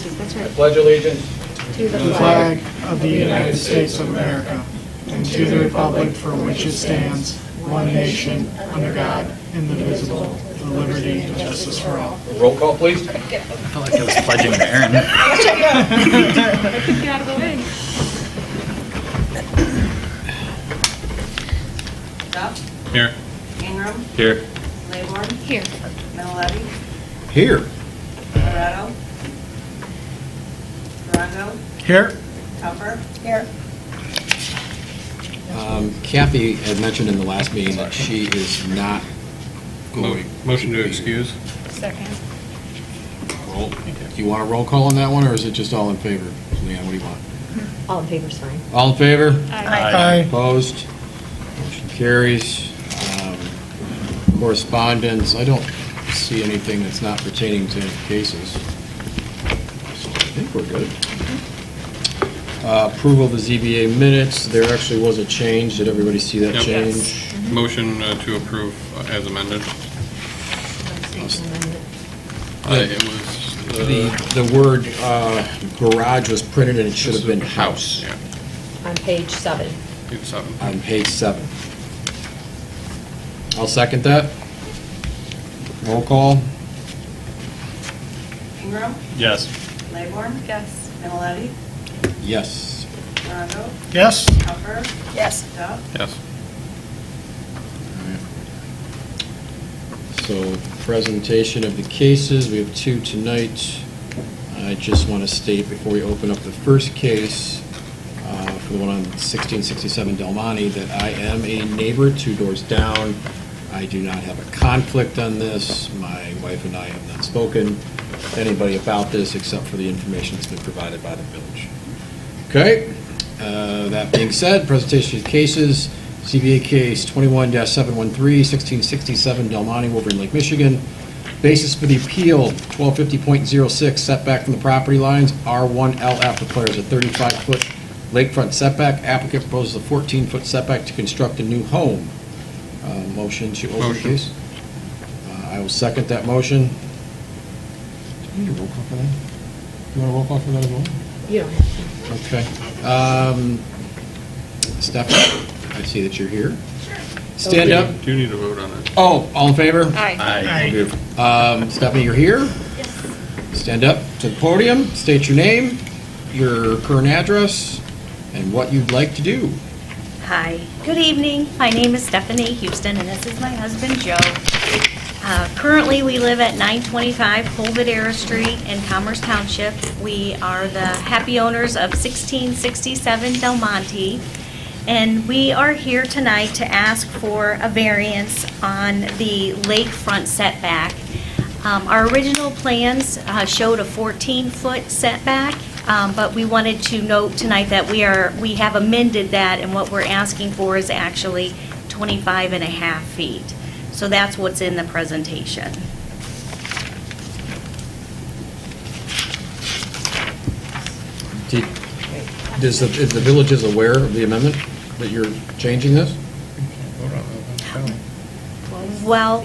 That's I right. pledge allegiance To the flag of the United States of America, and to the republic for which it stands, one nation, under God, indivisible, with liberty and justice for all. Roll call, please. I felt like I was pledging to Aaron. I couldn't get out of the way. Duff, Here. Ingram, Here. Laybourne, Here. Menaldi, Here. Colorado, Durango, Here. Tupper, Kathy had mentioned in the last meeting that she is not going. Motion to be- excuse. Second. Roll. Do you want a roll call on that one, or is it just all in favor? Leanne, what do you want? All in favor is fine. All in favor? Aye. Opposed? Motion carries. Correspondence, I don't see anything that's not pertaining to any cases. So I think we're good. Approval of the ZBA minutes, there actually was a change. Did everybody see that Yep. change? Motion to approve as amended. It was The word garage was printed and it should have been house Yeah, On page 7. page 7. on page 7. I'll second that. Roll call. Ingram, Yes. Laybourne, Yes. Menaldi, Yes. Durango, Yes. Tupper, Yes. Duff, Yes. So, presentation of the cases, we have 2 tonight. I just want to state before we open up the first case, for the one on 1667 Del Monte, that I am a neighbor 2 doors down. I do not have a conflict on this. My wife and I have not spoken to anybody about this except for the information that's been provided by the village. Okay, that being said, presentation of cases, CBA case 21-713, 1667 Del Monte, Wolverine Lake, Michigan. Basis for the appeal, 1250.06, setback from the property lines. R1LF requires a 35-foot lakefront setback. Applicant proposes a 14-foot setback to construct a new home. Motion to open the Motion. case. I will second that motion. Do we need a roll call for that? You want a roll call for that as well? You don't have Okay. Stephanie, I see that you're here. Stand up. Do you need to vote on it? Oh, all in favor? Aye. Beautiful. Stephanie, you're here? Yes. Stand up to the podium, state your name, your current address, and what you'd like to do. Hi, good evening. My name is Stephanie Houston, and this is my husband, Joe. Currently, we live at 925 Polvidera Street in Commerce Township. We are the happy owners of 1667 Del Monte, and we are here tonight to ask for a variance on the lakefront setback. Our original plans showed a 14-foot setback, but we wanted to note tonight that we have amended that, and what we're asking for is actually 25 and a half feet. So that's what's in the presentation. Is the village aware of the amendment, that you're changing this? Vote on it. Well,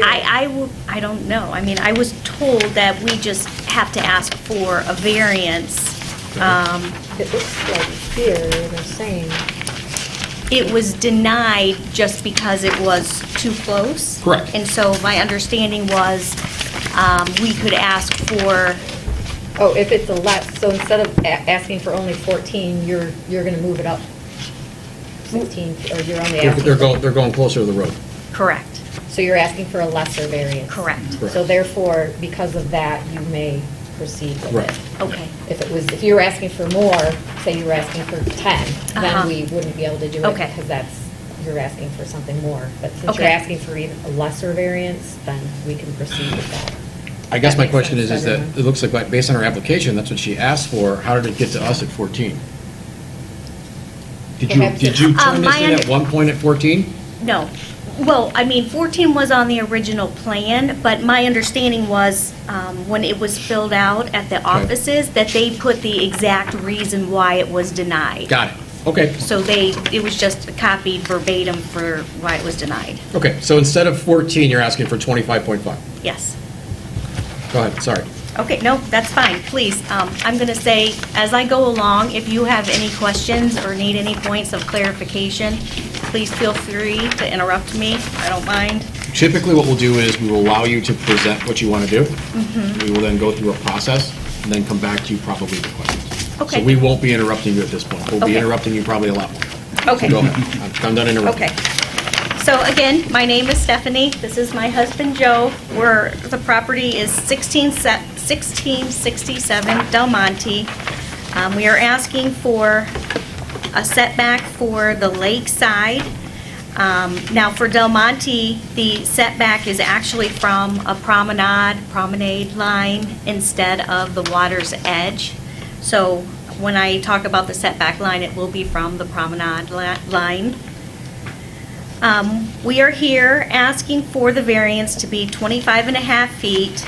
I don't know. I mean, I was told that we just have to ask for a variance. It looks like here, they're saying, It was denied just because it was too close. Correct. And so my understanding was we could ask for, oh, if it's a less, so instead of asking for only 14, you're going to move it up 16, or you're only asking. They're going closer to the road. correct, So you're asking for a lesser variance? correct. So therefore, because of that, you may proceed with Right. it. Okay, If you were asking for more, say you were asking for 10, Uh-huh. then we wouldn't be able to do it. Okay. Because you're asking for something more. But since you're Okay. asking for even a lesser variance, then we can proceed with that. I guess That my makes question sense is to that everyone. it looks like based on her application, that's what she asked for. How did it get to us at 14? Did Perhaps you turn this my in at under- one point at 14? no. Well, I mean, 14 was on the original plan, but my understanding was, when it was filled out at the offices, that they put the exact reason why it was denied. Got it. Okay. So it was just copied verbatim for why it was denied. Okay, so instead of 14, you're asking for 25.5. Yes. Go ahead, sorry. Okay, no, that's fine, please. I'm going to say, as I go along, if you have any questions or need any points of clarification, please feel free to interrupt me. I don't mind. Typically, what we'll do is we will allow you to present what you want to do. We will then go through a process and then come back to you probably with questions. Okay. So we won't be interrupting you at this point. We'll be Okay. interrupting you probably a lot more. Okay. Go ahead. I'm done interrupting. Okay. So again, my name is Stephanie. This is my husband, Joe. The property is 1667 Del Monte. We are asking for a setback for the lake side. Now, for Del Monte, the setback is actually from a promenade line instead of the water's edge. So when I talk about the setback line, it will be from the promenade line. We are here asking for the variance to be 25 and a half feet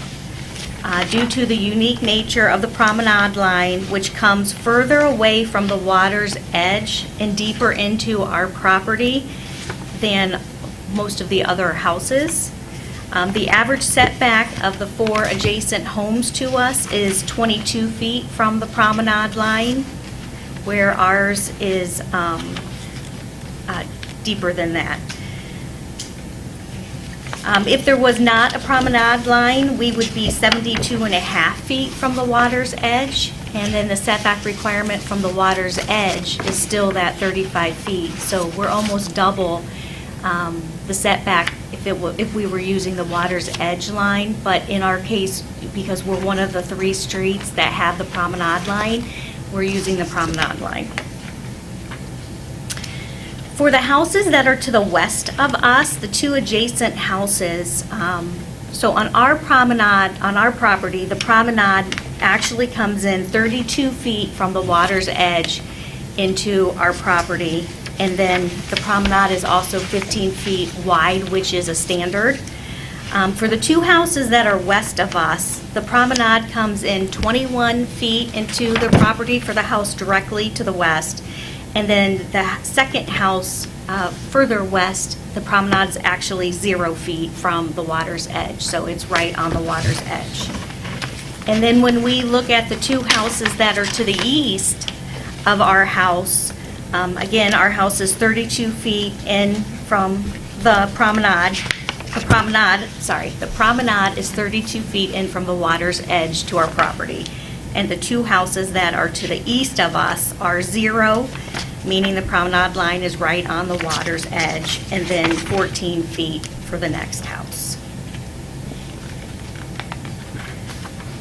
due to the unique nature of the promenade line, which comes further away from the water's edge and deeper into our property than most of the other houses. The average setback of the 4 adjacent homes to us is 22 feet from the promenade line, where ours is deeper than that. If there was not a promenade line, we would be 72 and a half feet from the water's edge, and then the setback requirement from the water's edge is still that 35 feet. So we're almost double the setback if we were using the water's edge line, but in our case, because we're one of the 3 streets that have the promenade line, we're using the promenade line. For the houses that are to the west of us, the 2 adjacent houses, so on our property, the promenade actually comes in 32 feet from the water's edge into our property. And then the promenade is also 15 feet wide, which is a standard. For the 2 houses that are west of us, the promenade comes in 21 feet into the property for the house directly to the west. And then the second house further west, the promenade is actually 0 feet from the water's edge. So it's right on the water's edge. And then when we look at the 2 houses that are to the east of our house, again, our house is 32 feet in from the promenade. The promenade is 32 feet in from the water's edge to our property. And the 2 houses that are to the east of us are 0, meaning the promenade line is right on the water's edge, and then 14 feet for the next house.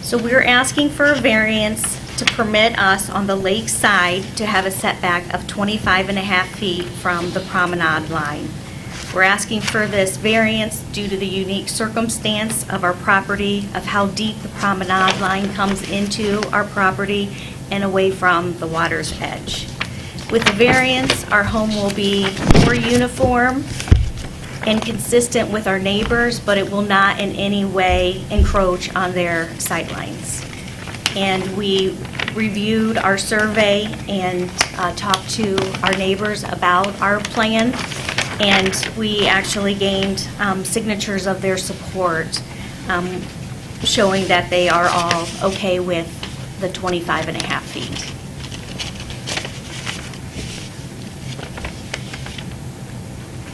So we're asking for a variance to permit us on the lake side to have a setback of 25 and a half feet from the promenade line. We're asking for this variance due to the unique circumstance of our property, of how deep the promenade line comes into our property and away from the water's edge. With the variance, our home will be more uniform and consistent with our neighbors, but it will not in any way encroach on their sightlines. And we reviewed our survey and talked to our neighbors about our plan, and we actually gained signatures of their support, showing that they are all okay with the 25 and a half feet.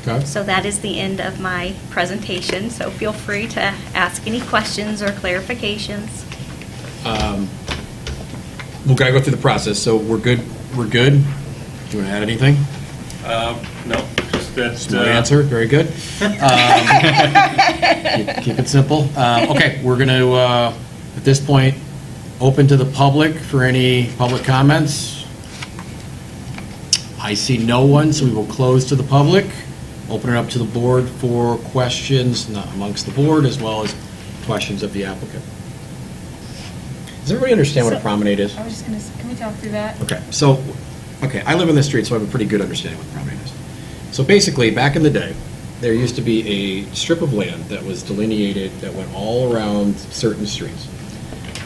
Okay. So that is the end of my presentation, so feel free to ask any questions or clarifications. We've got to go through the process, so we're good? We're good? Do you want to add anything? No, just that. Smart answer, very good. Keep it simple. Okay, we're going to, at this point, open to the public for any public comments. I see no one, so we will close to the public. Open it up to the board for questions amongst the board as well as questions of the applicant. Does everybody understand what a promenade is? I was just going to, can we talk through that? Okay, I live in the street, so I have a pretty good understanding what a promenade is. So basically, back in the day, there used to be a strip of land that was delineated that went all around certain streets.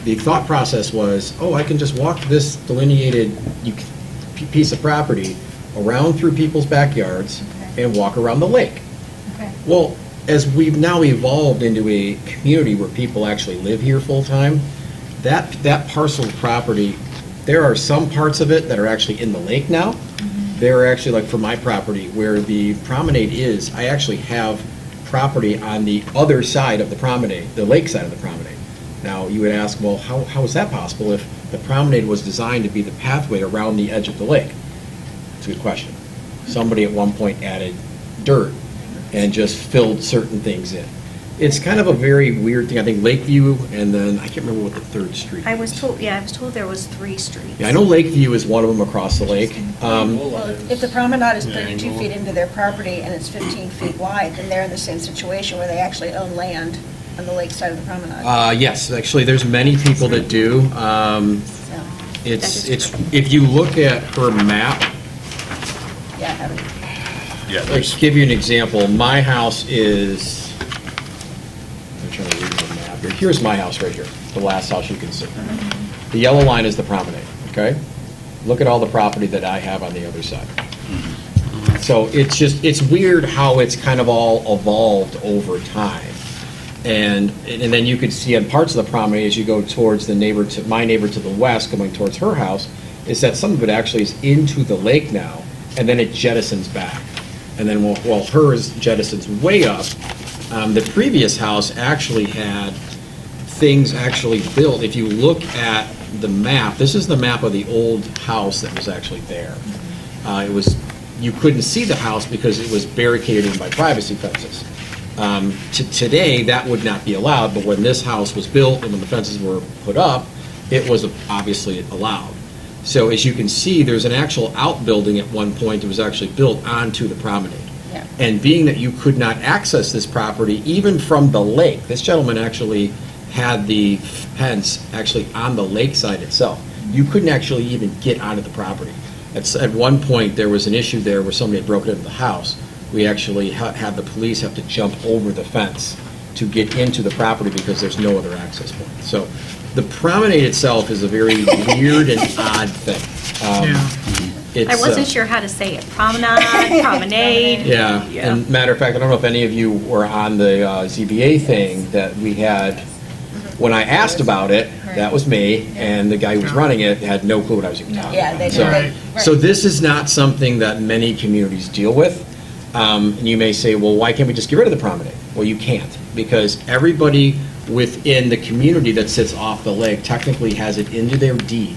The thought process was, oh, I can just walk this delineated piece of property around through people's backyards and walk around the lake. Okay. Well, as we've now evolved into a community where people actually live here full-time, that parcel of property, there are some parts of it that are actually in the lake now. There are actually, like for my property, where the promenade is, I actually have property on the other side of the promenade, the lake side of the promenade. Now, you would ask, well, how is that possible if the promenade was designed to be the pathway around the edge of the lake? It's a good question. Somebody at one point added dirt and just filled certain things in. It's kind of a very weird thing. I think Lakeview, and then I can't remember what the third street I was is. told there was 3 streets. Yeah, I know Lakeview is one of them across the lake. Well, if the promenade is 32 feet into their property and it's 15 feet wide, then they're in the same situation where they actually own land on the lake side of the promenade. Yes, actually, there's many people that do. So, It's if you look at her map, yeah, I haven't. Yeah, let's give you an example. My house is, I'm trying to read the map here. Here's my house right here, the last house you can see. The yellow line is the promenade, okay? Look at all the property that I have on the other side. So it's weird how it's kind of all evolved over time. And then you could see on parts of the promenade as you go towards my neighbor to the west, going towards her house, is that some of it actually is into the lake now, and then it jettisons back. And then while hers jettisons way up, the previous house actually had things actually built. If you look at the map, this is the map of the old house that was actually there. You couldn't see the house because it was barricaded by privacy fences. Today, that would not be allowed, but when this house was built and when the fences were put up, it was obviously allowed. So as you can see, there's an actual outbuilding at one point that was actually built onto the promenade. Yeah. And being that you could not access this property even from the lake, this gentleman actually had the fence actually on the lakeside itself. You couldn't actually even get onto the property. At one point, there was an issue there where somebody had broken into the house. We actually had the police have to jump over the fence to get into the property because there's no other access point. So the promenade itself is a very weird and odd thing. Yeah. I wasn't sure how to say it. Promenade. Yeah, and matter of fact, I don't know if any of you were on the ZBA thing that we had. When I asked about it, that was me, and the guy who was running it had no clue what I was even talking Yeah, about. they- So this is not something that many communities deal with. And you may say, well, why can't we just get rid of the promenade? Well, you can't, because everybody within the community that sits off the lake technically has it into their deed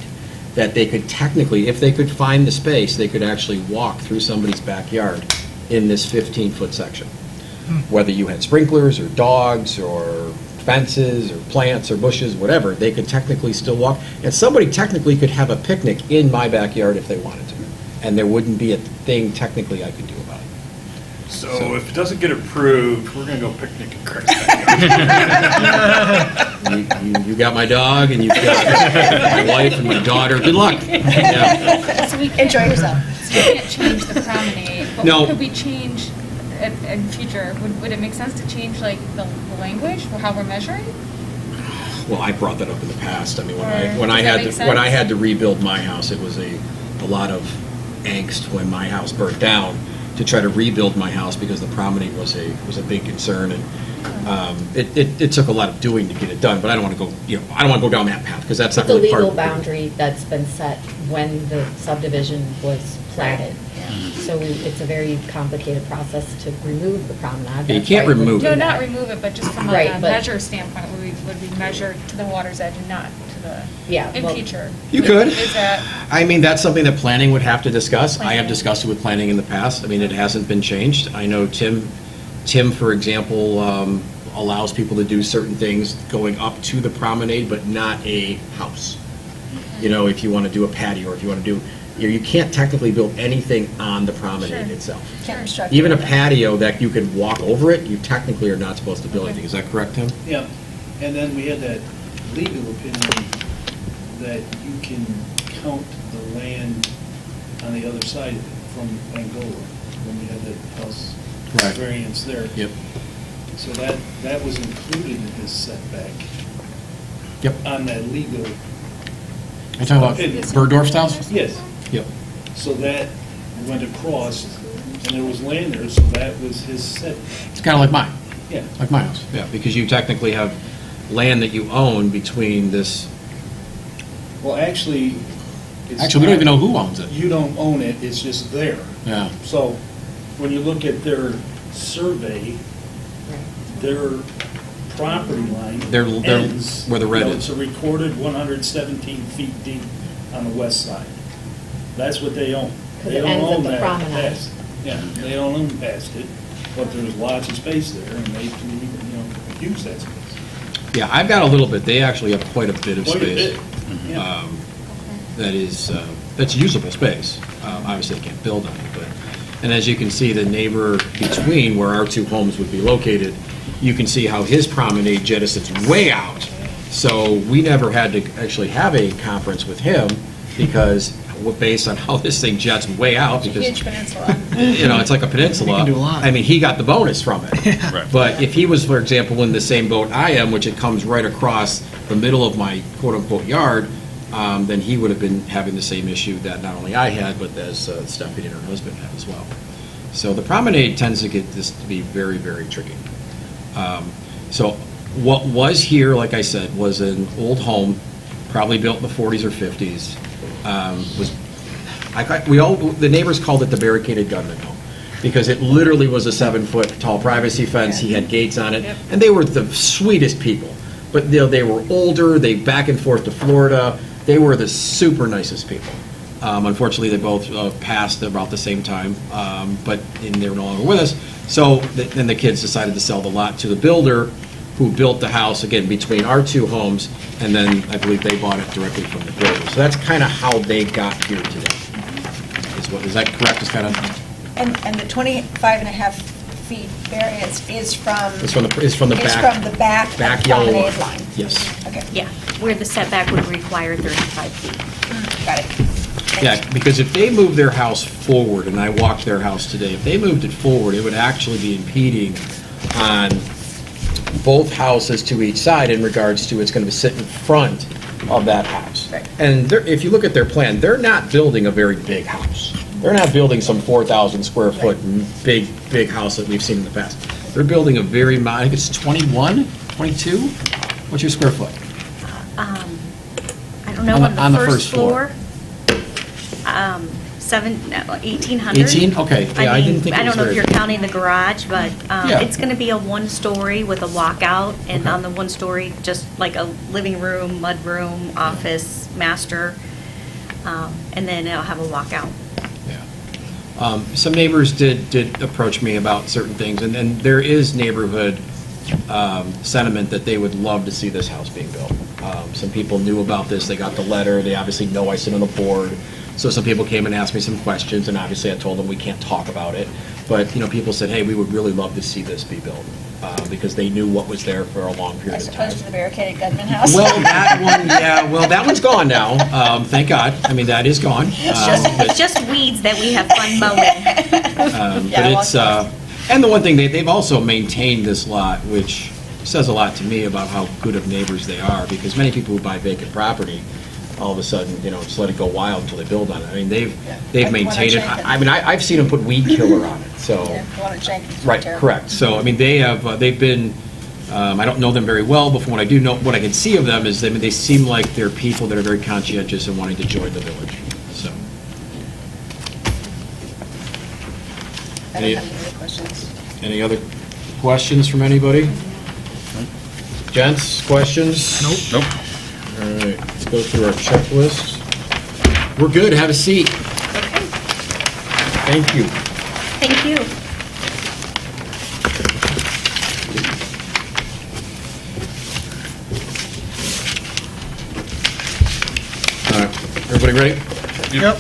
that they could technically, if they could find the space, they could actually walk through somebody's backyard in this 15-foot section. Whether you had sprinklers or dogs or fences or plants or bushes, whatever, they could technically still walk. And somebody technically could have a picnic in my backyard if they wanted to. And there wouldn't be a thing technically I could do about it. so if it doesn't get approved, we're gonna go picnic in Craig's You got my dog and you've got my wife and my daughter. Good luck. Yeah. So we can't, Enjoy yourself. so we can't change the promenade, but No. what could we change in future? Would it make sense to change like the language for how we're measuring? Well, I brought that up in the past. I mean, Does that make when I sense? had to rebuild my house, it was a lot of angst when my house burnt down to try to rebuild my house because the promenade was a big concern, and it took a lot of doing to get it done. But I don't want to go I don't want to go down that path because that's not The really part legal of the boundary that's been set when the subdivision was platted. So it's a very complicated process to remove the promenade. You That's can't why we remove No, it. not remove it, but just from Right, like a but- measure standpoint, would we measure to the water's edge and not to the, Yeah, in well- future? You could. Is that, I mean, that's something that planning would have to discuss. I have Planning. discussed it with planning in the past. I mean, it hasn't been changed. I know Tim, for example, allows people to do certain things going up to the promenade, but not a house. If you want to do a patio, or if you want to do, you can't technically build anything on the promenade Sure. itself. Can't obstruct Even a anything. patio that you can walk over it, you technically are not supposed to build anything. Is that correct, Tim? Yeah, and then we had that legal opinion that you can count the land on the other side of it from Angola, when we had that house Right. variance there. Yep. So that was included in his setback Yep. on that legal, Are you talking about Burdorf's house? yes. Yep. So that went across, and there was land there, so that was his setback. It's kind of like mine. Yeah. Like my house, yeah, because you technically have land that you own between this Well, actually, it's Actually, we don't even not- know who owns it. You don't own it, it's just there. Yeah. So when you look at their survey, their property line They're ends. where the red you know, is. It's a recorded 117 feet deep on the west side. That's what they own. 'Cause They it don't ends at own the that promenade. past. Yeah, they don't own past it, but there's lots of space there, and they can, use that space. Yeah, I've got a little bit. They actually have quite a bit of Quite a space. bit, yeah. That is, that's usable space. Obviously, they can't build on it, but, and as you can see, the neighbor between where our two homes would be located, you can see how his promenade jettisons way out. So we never had to actually have a conference with him because, based on how this thing jets way out, because, Huge peninsula. it's like a peninsula. You can do a lot. I mean, he got the bonus from it. Right. But if he was, for example, in the same boat I am, which it comes right across the middle of my quote-unquote yard, then he would have been having the same issue that not only I had, but as Stephanie and her husband have as well. So the promenade tends to get this to be very, very tricky. So what was here, like I said, was an old home, probably built in the 40s or 50s. The neighbors called it the barricaded gunman home because it literally was a 7-foot tall privacy fence. He had gates on it, and they were the sweetest people. But they were older. They back and forth to Florida. They were the super nicest people. Unfortunately, they both passed about the same time, but they're no longer with us. So then the kids decided to sell the lot to the builder who built the house, again, between our two homes, and then I believe they bought it directly from the builder. So that's kind of how they got here today. Is that correct? Is kind of And the 25.5 feet variance is from? It's from the back. Is from the back of the back yellow promenade line. line? Yes. Okay. Yeah, where the setback would require 35 feet. Got it. Yeah, because if they moved their house forward, and I walked their house today, if they moved it forward, it would actually be impeding on both houses to each side in regards to it's going to sit in front of that house. Right. And if you look at their plan, they're not building a very big house. They're not building some 4,000 square foot big house that we've seen in the past. They're building a very, I think it's 21, 22? What's your square foot? I don't know, On the first floor. 1,800. 18? Okay, yeah, I didn't think it I was don't know if very you're big. counting the garage, but Yeah. it's going to be a one-story with a walkout, and Okay. on the one-story, just like a living room, mudroom, office, master, and then it'll have a walkout. Yeah. Some neighbors did approach me about certain things, and there is neighborhood sentiment that they would love to see this house being built. Some people knew about this, they got the letter, they obviously know I sit on the board, so some people came and asked me some questions, and obviously I told them we can't talk about it. But, people said, hey, we would really love to see this be built, because they knew what was there for a long period As of time. opposed to the barricaded gunman house? Well, that one, yeah, well, that one's gone now, thank God. I mean, that is gone. It's just weeds that we have fun mowing. But it's, and the one thing, they've also maintained this lot, which says a lot to me about how good of neighbors they are, because many people who buy vacant property, all of a sudden, just let it go wild until they build on it. I mean, they've Like maintained it. Jenkins. I mean, I've seen them put weed killer on it, so. Yeah, the one at Jenkins. Right, Terrible. correct. So, I mean, they've been, I don't know them very well, but from what I do know, what I can see of them is they seem like they're people that are very conscientious and wanting to join the village, so. I don't Any- have any other questions. Any other questions from anybody? Gents, questions? Nope. All right, let's go through our checklist. We're good, have a seat. Okay, Thank you. thank you. All right, everybody ready? Yep.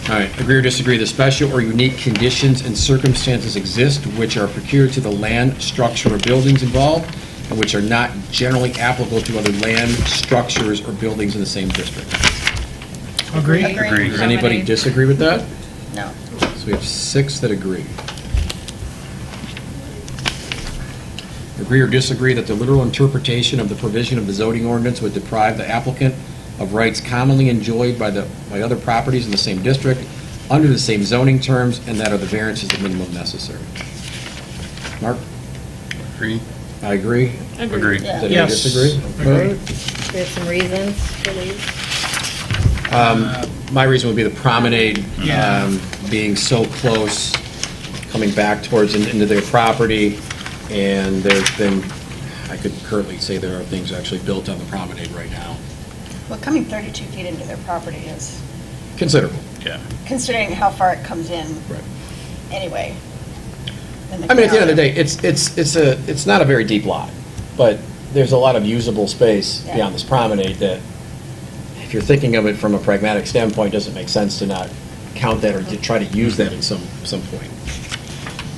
All right, agree or disagree, the special or unique conditions and circumstances exist which are peculiar to the land, structure, or buildings involved, and which are not generally applicable to other land, structures, or buildings in the same district. Agree? Agree. Does anybody disagree with that? No. So we have 6 that agree. Agree or disagree that the literal interpretation of the provision of the zoning ordinance would deprive the applicant of rights commonly enjoyed by other properties in the same district under the same zoning terms, and that are the variances the minimum necessary. Mark? Agree. I agree. Agree. Does anybody Yes. disagree? Agree. Okay. We have some reasons for these. My reason would be the promenade Yeah. being so close, coming back towards into their property, and there's been, I could currently say there are things actually built on the promenade right now. Well, coming 32 feet into their property is, Considerable. Yeah. considering how far it comes in Right. anyway. than I mean, at the end of the canal. day, it's not a very deep lot, but there's a lot of usable space Yeah. beyond this promenade that, if you're thinking of it from a pragmatic standpoint, doesn't make sense to not count that or to try to use that at some point.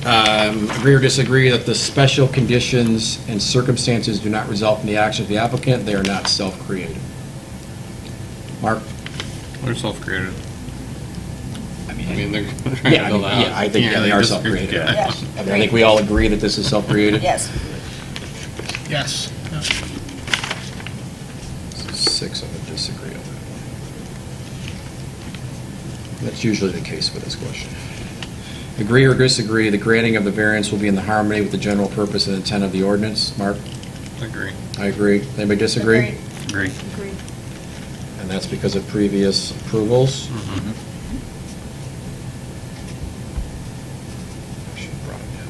Agree or disagree that the special conditions and circumstances do not result from the action of the applicant, they are not self-created. Mark? They're self-created. I I mean, they're. Yeah, I think they are self-created. Yeah. Yes. I mean, I think we all agree that this is self-created? Yes. Yes. 6 of them disagree on that one. That's usually the case with this question. Agree or disagree, the granting of the variance will be in the harmony with the general purpose and intent of the ordinance? Mark? Agree. I agree. Anybody disagree? Agreed. Agree. Agreed. And that's because of previous approvals? Mhm. I should have brought it down.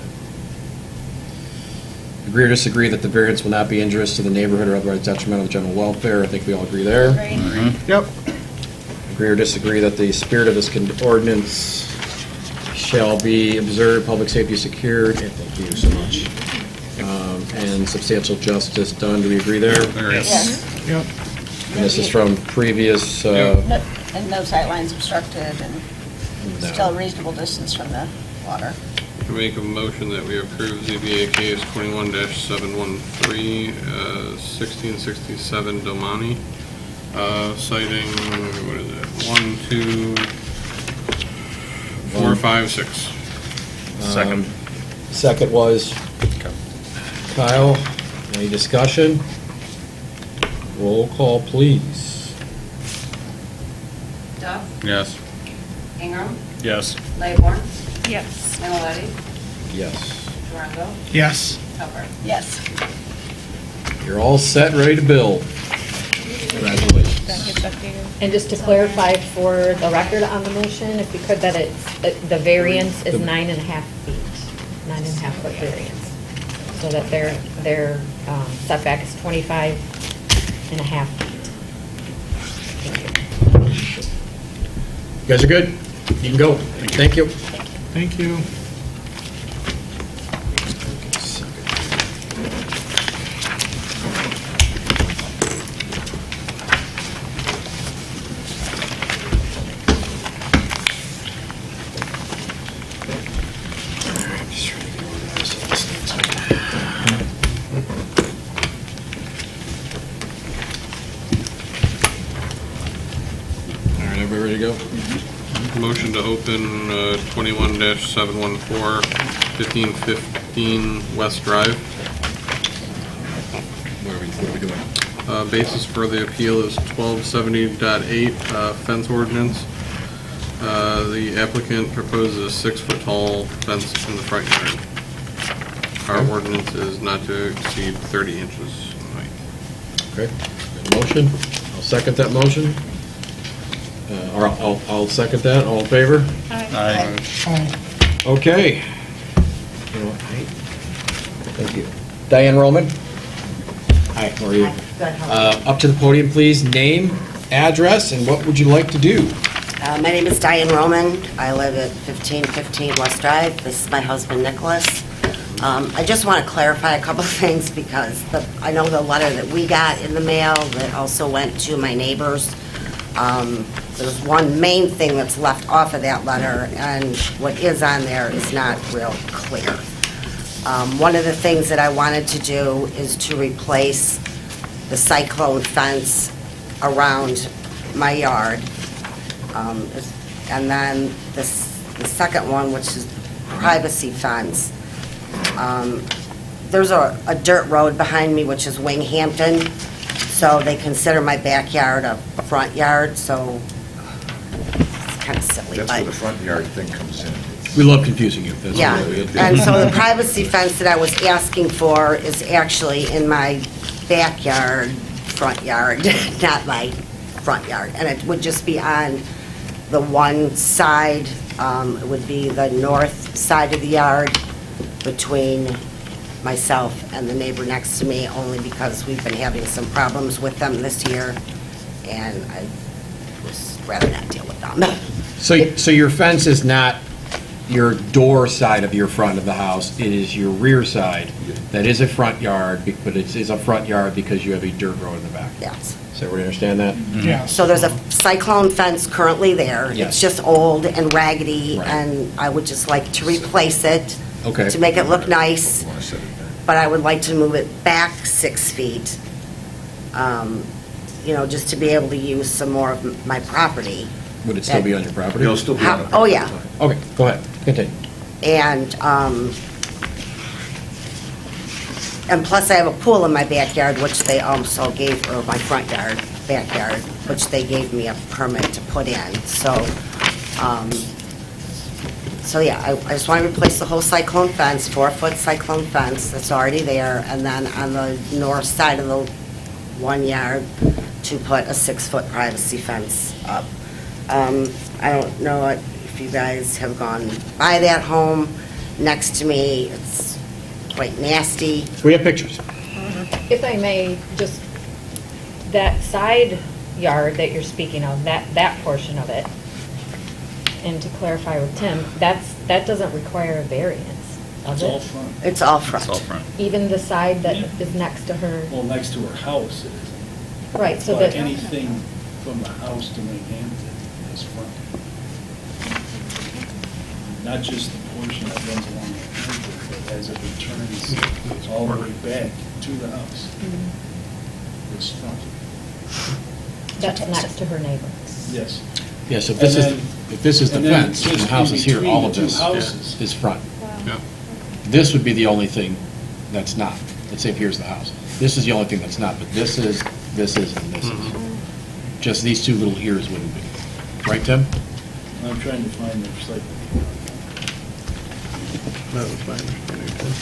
Agree or disagree that the variance will not be injurious to the neighborhood or otherwise detrimental to general welfare? I think we all agree there. Agreed. Yep. Agree or disagree that the spirit of this ordinance shall be observed, public safety secured, and thank you so much, and substantial justice done. Do we agree there? There is. Yes. Yep. And this is from previous, No- And no sightlines obstructed and No. still a reasonable distance from the water. To make a motion that we approve ZBA case 21-713, 1667 Domani, citing, what is it, 1, 2, 4, 5, 6. Second. Second was Kyle. Any discussion? Roll call, please. Duff, Yes. Ingram, Yes. Layborn, Yes. Minoletti, Yes. Durango, Yes. Hubbard. Yes. You're all set, ready to build. Congratulations. That gets updated. And just to clarify for the record on the motion, if we could, that the variance is 9.5 feet, 9.5 foot variance. So that their setback is 25.5 feet. Thank you. You guys are good? You can go. Thank you. Thank you. All right, everybody ready to go? Motion to open 21-714, 1515 West Drive. What are we doing? Basis for the appeal is 1270.8 fence ordinance. The applicant proposes a 6-foot tall fence in the front yard. Our ordinance is not to exceed 30 inches in height. Okay, got a motion. I'll second that motion. Or I'll second that. All in favor? Aye. Okay. You know what, thank you. Diane Roman? Hi, how are you? Up to the podium, please. Name, address, and what would you like to do? My name is Diane Roman. I live at 1515 West Drive. This is my husband, Nicholas. I just want to clarify a couple of things because I know the letter that we got in the mail that also went to my neighbors. There's one main thing that's left off of that letter, and what is on there is not real clear. One of the things that I wanted to do is to replace the cyclone fence around my yard. And then the second one, which is the privacy fence. There's a dirt road behind me, which is Winghampton, so they consider my backyard a front yard, so it's kind of silly, That's where the but, front yard thing comes in. We love confusing you. That's yeah. what we do. And so the privacy fence that I was asking for is actually in my backyard, front yard, not my front yard. And it would just be on the one side, it would be the north side of the yard between myself and the neighbor next to me, only because we've been having some problems with them this year, and I would rather not deal with them. So your fence is not your door side of your front of the house, it is your rear side. That is a front yard, but it is a front yard because you have a dirt road in the back. Yes. Does everybody understand that? Yeah. So there's a cyclone fence currently there. Yes. It's just old and raggedy, Right. and I would just like to replace it. Okay. To make it look nice, but I would like to move it back 6 feet, just to be able to use some more of my property. Would it still be on your property? It'll still be on it. Oh, yeah. Okay, go ahead, continue. And plus I have a pool in my backyard, which they also gave, or my front yard, backyard, which they gave me a permit to put in. So yeah, I just want to replace the whole cyclone fence, 4-foot cyclone fence that's already there, and then on the north side of the 1 yard to put a 6-foot privacy fence up. I don't know if you guys have gone by that home next to me. It's quite nasty. We have pictures. If I may, just that side yard that you're speaking of, that portion of it, and to clarify with Tim, that doesn't require a variance, does It's all it? front. It's all front. It's all front. Even the side that Yeah. is next to her? Well, next to her house it isn't. Right, so But that, anything from the house to Hampton is front. Not just the portion that runs along Hampton, but as it returns all the way back to the house. It's front. that's next to her neighbor. Yes. Yeah, so And then- if this is the and then fence, and the just house in is here, all of between the this two houses. is front. Yeah. This would be the only thing that's not. Let's say if here's the house. This is the only thing that's not, but this is, and this is. Just these two little ears wouldn't be. Right, Tim? I'm trying to find the recycling. That was my understanding, too.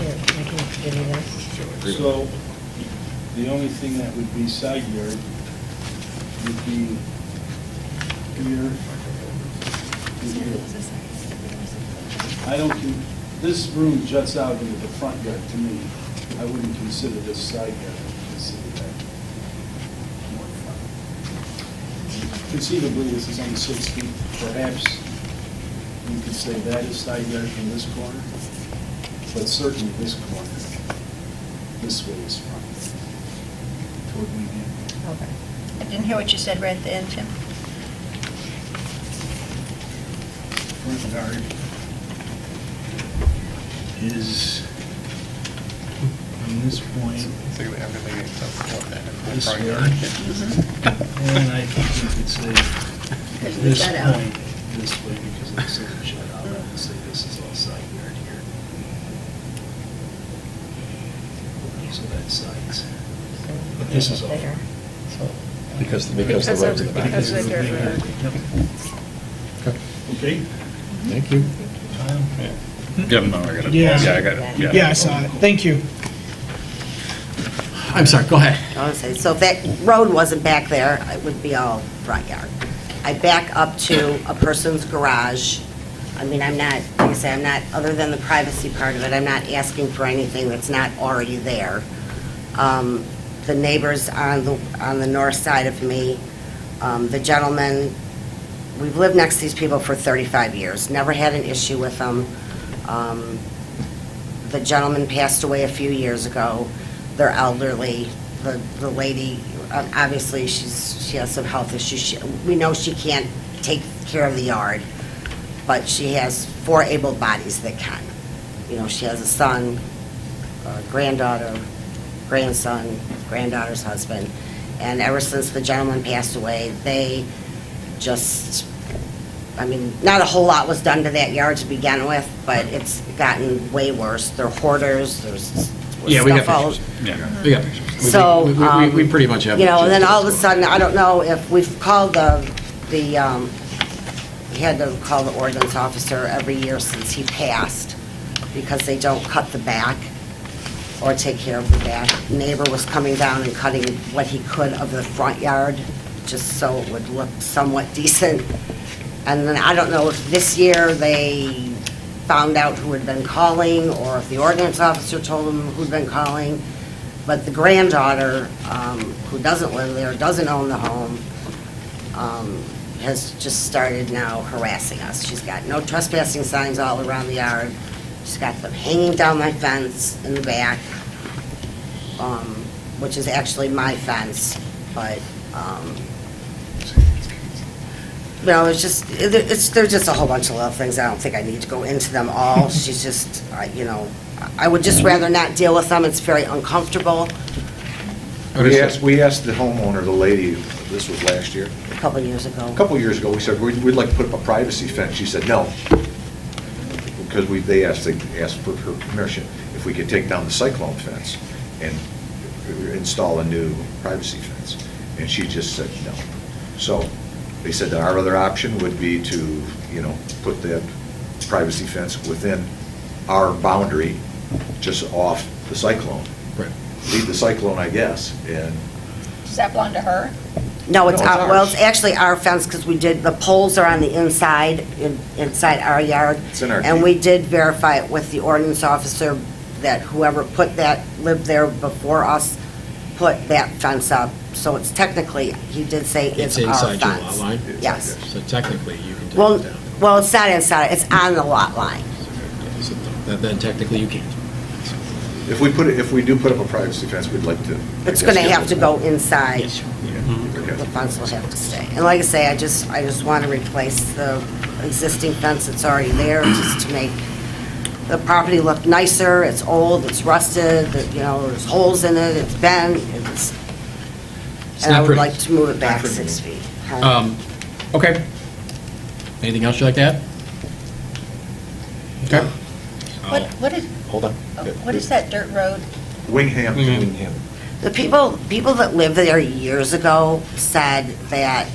Here, I can give you this. So, the only thing that would be side yard would be here. and here. I don't, this room juts out into the front yard to me. I wouldn't consider this side yard, I would consider that more front. Conceivably, this is only 6 feet, perhaps you could say that is side yard from this corner, but certainly this corner, this way is front, toward Wayne. Okay. I didn't hear what you said right at the end, Tim. Front yard is from this point, Basically everything except for that. this Front way, yard. and I think you could say Because of the this shutout. point, this way, because of the southern shutout, I would say this is all side yard here. So that's sides. But this is all There. Because the road's in the back. Because of the dirt road. Okay. Okay? Thank you. Yeah, no, I got it. Yeah. Yeah, I got it. Yeah, I saw it. Thank you. I'm sorry, go ahead. I would say, so if that road wasn't back there, it would be all front yard. I back up to a person's garage. I mean, I'm not, like I say, I'm not, other than the privacy part of it, I'm not asking for anything that's not already there. The neighbors on the north side of me, the gentleman, we've lived next to these people for 35 years, never had an issue with them. The gentleman passed away a few years ago. They're elderly. The lady, obviously, she has some health issues. We know she can't take care of the yard, but she has 4 able bodies that can. You know, she has a son, a granddaughter, grandson, granddaughter's husband, and ever since the gentleman passed away, they just, I mean, not a whole lot was done to that yard to begin with, but it's gotten way worse. They're hoarders, there's Yeah, we got stuff all- pictures. Yeah. We got pictures. So, We pretty much have. you know, and then pictures. all of a sudden, I don't know if we've called we had to call the ordinance officer every year since he passed, because they don't cut the back. or take care of the back. Neighbor was coming down and cutting what he could of the front yard, just so it would look somewhat decent. And then I don't know if this year they found out who had been calling, or if the ordinance officer told them who'd been calling. But the granddaughter, who doesn't live there, doesn't own the home, has just started now harassing us. She's got no trespassing signs all around the yard. She's got them hanging down my fence in the back, which is actually my fence, but, you know, there's just a whole bunch of little things. I don't think I need to go into them all. She's just, you know, I would just rather not deal with them. It's very uncomfortable. We asked the homeowner, the lady, this was last year, A couple of years ago. a couple of years ago, we said, we'd like to put up a privacy fence. She said, no. Because they asked for her permission if we could take down the cyclone fence and install a new privacy fence. And she just said no. So they said that our other option would be to, you know, put that privacy fence within our boundary, just off the cyclone. Right. Leave the cyclone, I guess, and Does that belong to her? No, it's No, it's well, it's ours. actually our fence, because we did, the poles are on the inside, inside our yard. It's in our And deed. we did verify it with the ordinance officer that whoever put that, lived there before us, put that fence up. So it's technically, he did say It's it's our inside your lot fence. line? Yes. So technically, you can take Well, it down. well, it's not inside, it's on the lot line. So then technically you can't. if we do put up a privacy fence, we'd like to. It's gonna have to go inside. Yes. Okay. The fence will have to stay. And like I say, I just want to replace the existing fence that's already there, just to make the property look nicer. It's old, it's rusted, you know, there's holes in it, it's bent, It's and I not would pretty. like to move it back Not pretty. 6 feet. Okay. Anything else you'd like to add? Okay. What is, Hold on. what is that dirt road? Wingham. The people that lived there years ago said that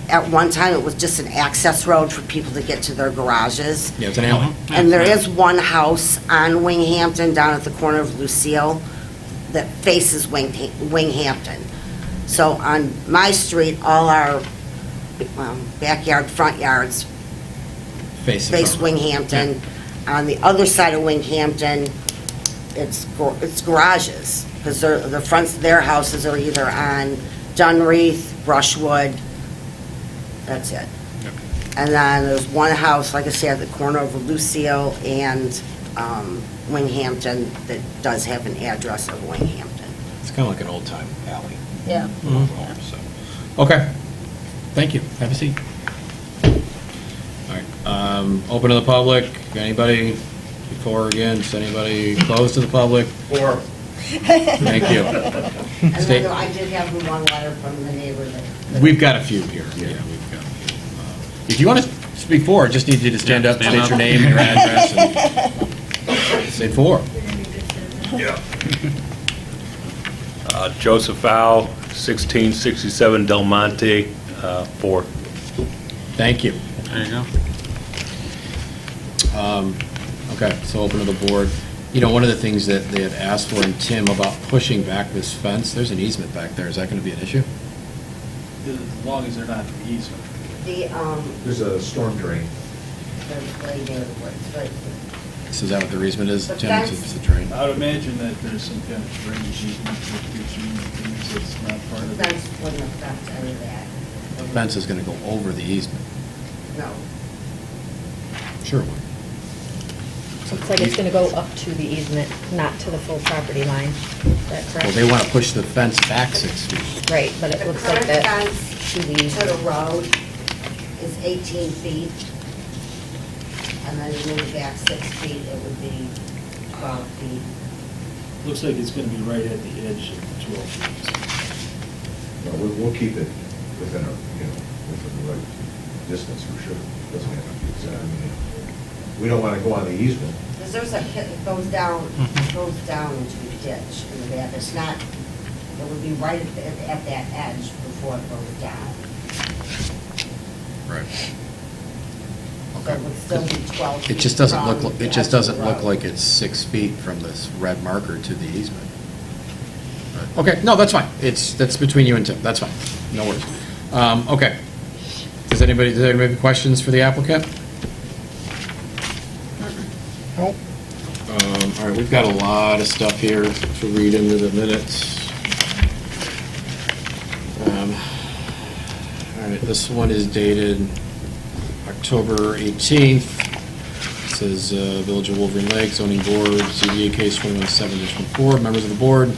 at one time it was just an access road for people to get to their garages. Yeah, it's an alley. And there is one house on Winghampton, down at the corner of Lucille, that faces Winghampton. So on my street, all our backyard, front yards Face. face Winghampton. On the other side of Winghampton, it's garages, because the fronts of their houses are either on Dunreath, Brushwood, that's it. And then there's one house, like I said, at the corner of Lucille and Winghampton that does have an address of Winghampton. It's kind of like an old-time alley. Yeah. So, okay. Thank you. Have a seat. All right. Open to the public. Anybody before or against? Anybody closed to the public? Or. Thank you. And State- then I did have one letter from the neighbor that. We've got a few here. Yeah, we've got a few. If you want to speak forward, just need you to stand up, state your name and your address, and say forward. Yeah. Joseph Al, 1667 Del Monte, 4. Thank you. There you go. Okay, so open to the board. You know, one of the things that they had asked for in Tim about pushing back this fence, there's an easement back there. Is that going to be an issue? As long as they're not in the easement. The, There's a storm drain. there's right there, it's right there. So is that what the easement is, The Tim? fence- It's the drain? I would imagine that there's some kind of drainage easement that gives you things that's not part The of fence it. wouldn't affect any of that. The fence is going to go over the easement. No. Sure it would. Looks like it's gonna go up to the easement, not to the full property line. Is that Well, correct? they want to push the fence back 6 feet. Right, but it The looks like current that fence to the to the easement. road is 18 feet. And then you move it back 6 feet, it would be 12 feet. Looks like it's gonna be right at the edge of 12 feet. No, we'll keep it within within the right distance for sure. Doesn't have to be exact. I mean, we don't want to go on the easement. Because there's a pit that goes down into a ditch in the back. It's not, it would be right at that edge before it goes down. Right. So it would still be 12 feet. It just doesn't from look, the it just edge of the doesn't look road. like it's 6 feet from this red marker to the easement. But- Okay, no, that's fine. That's between you and Tim, that's fine. No worries. Okay. Does anybody have questions for the applicant? Nope. All right, we've got a lot of stuff here to read into the minutes. All right, this one is dated October 18th. It says Village of Wolverine Lake, Zoning Board, ZBA case 117-4. Members of the board,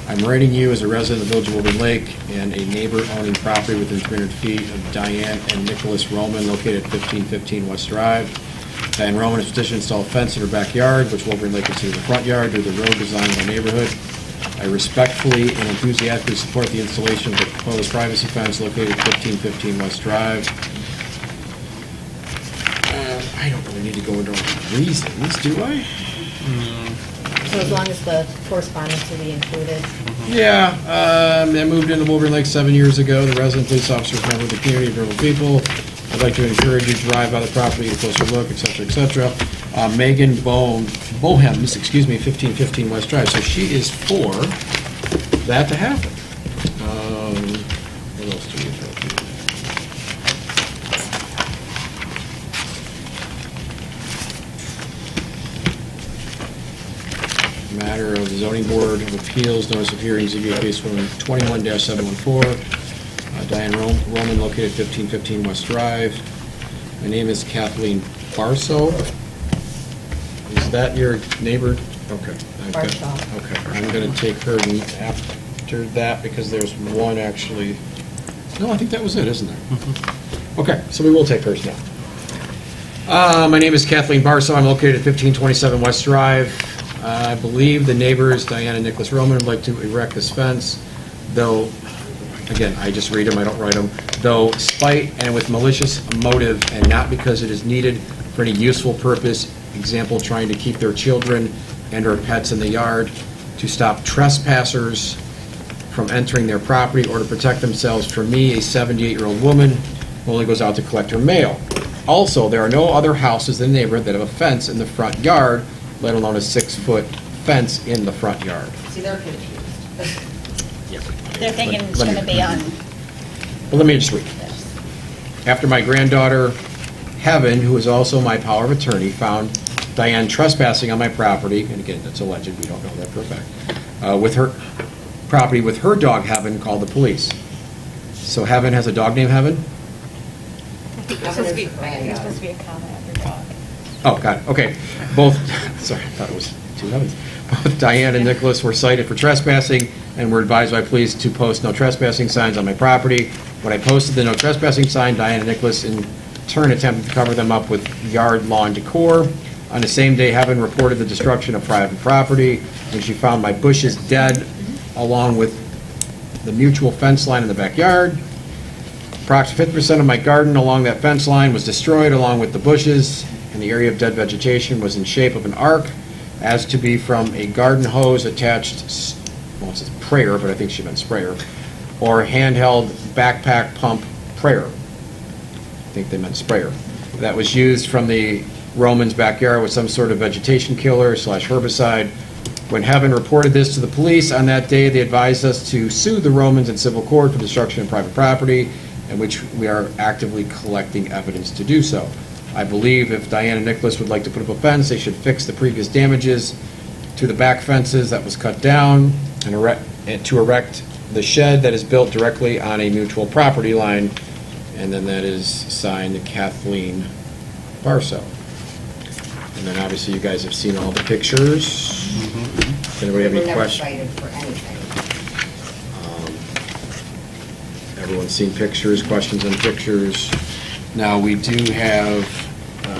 I'm writing you as a resident of the Village of Wolverine Lake and a neighbor owning property within 300 feet of Diane and Nicholas Roman located at 1515 West Drive. Diane Roman has petitioned to install a fence in her backyard, which Wolverine Lake considers the front yard due to the road design of the neighborhood. I respectfully and enthusiastically support the installation of the proposed privacy fence located at 1515 West Drive. I don't really need to go into all the reasons, do I? So as long as the correspondence will be included. Yeah, I moved into Wolverine Lake 7 years ago. The resident police officer is a member of the community of normal people. I'd like to encourage you to drive by the property, get a closer look, et cetera, et cetera. Megan Bohems, 1515 West Drive. So she is for that to happen. What else do we have here? Matter of zoning board of appeals, notice of hearing, ZBA case 21-714. Diane Roman, located 1515 West Drive. My name is Kathleen Barso. Is that your neighbor? Okay. Barso. Okay, I'm going to take her after that because there's one actually. No, I think that was it, isn't there? Okay, so we will take hers now. My name is Kathleen Barso. I'm located at 1527 West Drive. I believe the neighbors, Diane and Nicholas Roman, would like to erect this fence, though, again, I just read them, I don't write them, though spite and with malicious motive and not because it is needed for any useful purpose, example, trying to keep their children and or pets in the yard, to stop trespassers from entering their property or to protect themselves from me, a 78-year-old woman who only goes out to collect her mail. Also, there are no other houses in the neighborhood that have a fence in the front yard, let alone a 6-foot fence in the front yard. See, they're confused. Yep. They're thinking it's going to be on. Well, let me just read. After my granddaughter, Heaven, who is also my power of attorney, found Diane trespassing on my property, and again, that's alleged, we don't know that for a fact, with her property with her dog, Heaven, called the police. So Heaven has a dog named Heaven? It's supposed to be a comment of your dog. Oh, got it, okay. Both, sorry, I thought it was two Heavens. Both Diane and Nicholas were cited for trespassing and were advised by police to post no trespassing signs on my property. When I posted the no trespassing sign, Diane and Nicholas in turn attempted to cover them up with yard lawn decor. On the same day, Heaven reported the destruction of private property when she found my bushes dead along with the mutual fence line in the backyard. Approximately 50% of my garden along that fence line was destroyed along with the bushes, and the area of dead vegetation was in shape of an arc, as to be from a garden hose attached, well, it says prayer, but I think she meant sprayer, or handheld backpack pump prayer. I think they meant sprayer. That was used from the Romans' backyard with some sort of vegetation killer / herbicide. When Heaven reported this to the police on that day, they advised us to sue the Romans in civil court for destruction of private property, in which we are actively collecting evidence to do so. I believe if Diane and Nicholas would like to put up a fence, they should fix the previous damages to the back fences that was cut down and to erect the shed that is built directly on a mutual property line. And then that is signed Kathleen Barso. And then obviously you guys have seen all the pictures. Does anybody have any questions? We're never cited for anything. Everyone's seen pictures, questions on pictures. Now, we do have, I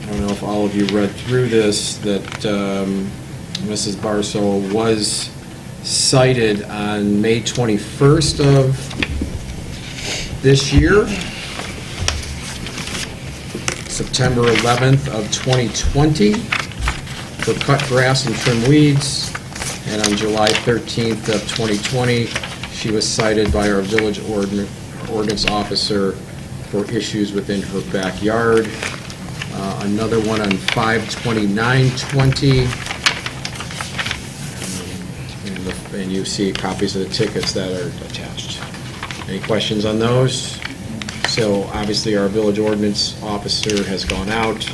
don't know if all of you read through this, that Mrs. Barso was cited on May 21st of this year, September 11th of 2020, for cut grass and trim weeds, and on July 13th of 2020, she was cited by our village ordinance officer for issues within her backyard. Another one on 5/29/20. And you see copies of the tickets that are attached. Any questions on those? So obviously, our village ordinance officer has gone out,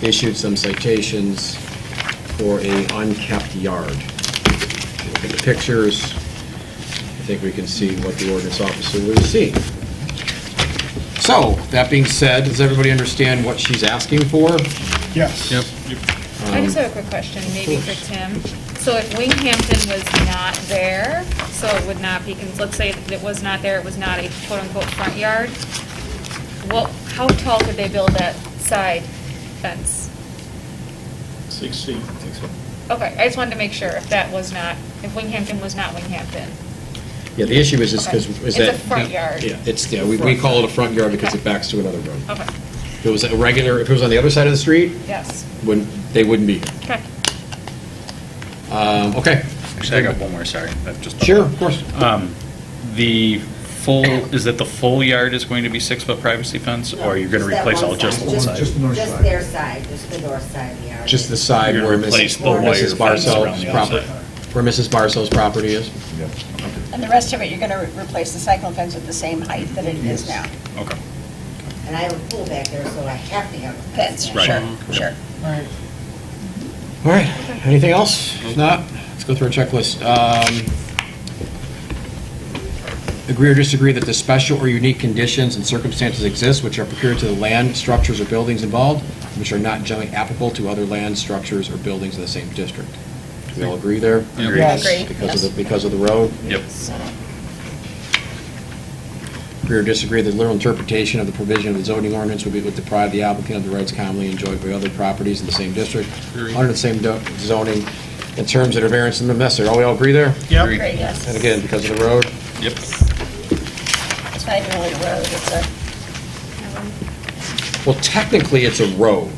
issued some citations for a unkept yard. Look at the pictures. I think we can see what the ordinance officer will see. So, that being said, does everybody understand what she's asking for? Yes. Yep. I just have a quick question, maybe for Tim. So if Winghampton was not there, so it would not be, let's say it was not there, it was not a quote-unquote front yard, well, how tall could they build that side fence? 6 feet. Okay, I just wanted to make sure if that was not, if Winghampton was not Winghampton. Yeah, the issue is just because, Okay. is It's that... a front yard. Yeah, we call it a front yard because it backs to another road. Okay, If it was a regular, if it was on the other side of the street, yes, they wouldn't be here. okay. Okay. Actually, I got one more, sorry. Sure, of course. The full, is that the full yard is going to be 6-foot privacy fence, or you're going to replace all just the one side? Just their side, just the north side of the yard. Just the side You're where gonna replace the Mrs. wire fence around Barcel's the property, outside. where Mrs. Barcel's property is. And the rest of it, you're going to replace the cyclone fence with the same height that it is now. Okay. And I have a pool back there, so I have to have a Fence, fence. sure, Right. sure. All right, anything else? If not, let's go through our checklist. Agree or disagree that the special or unique conditions and circumstances exist which are peculiar to the land, structures, or buildings involved, which are not generally applicable to other land, structures, or buildings in the same district. Do we all agree there? Agreed. Yes. Agree, Because of the road? Yep. Agree or disagree that literal interpretation of the provision of the zoning ordinance would deprive the applicant of the rights commonly enjoyed by other properties in the same district, Agree. under the same zoning, in terms that are variance and necessary. All we all agree there? Yep. Great, yes. And again, because of the road? Yep. It's not even really a road, it's a, Well, technically, it's a road.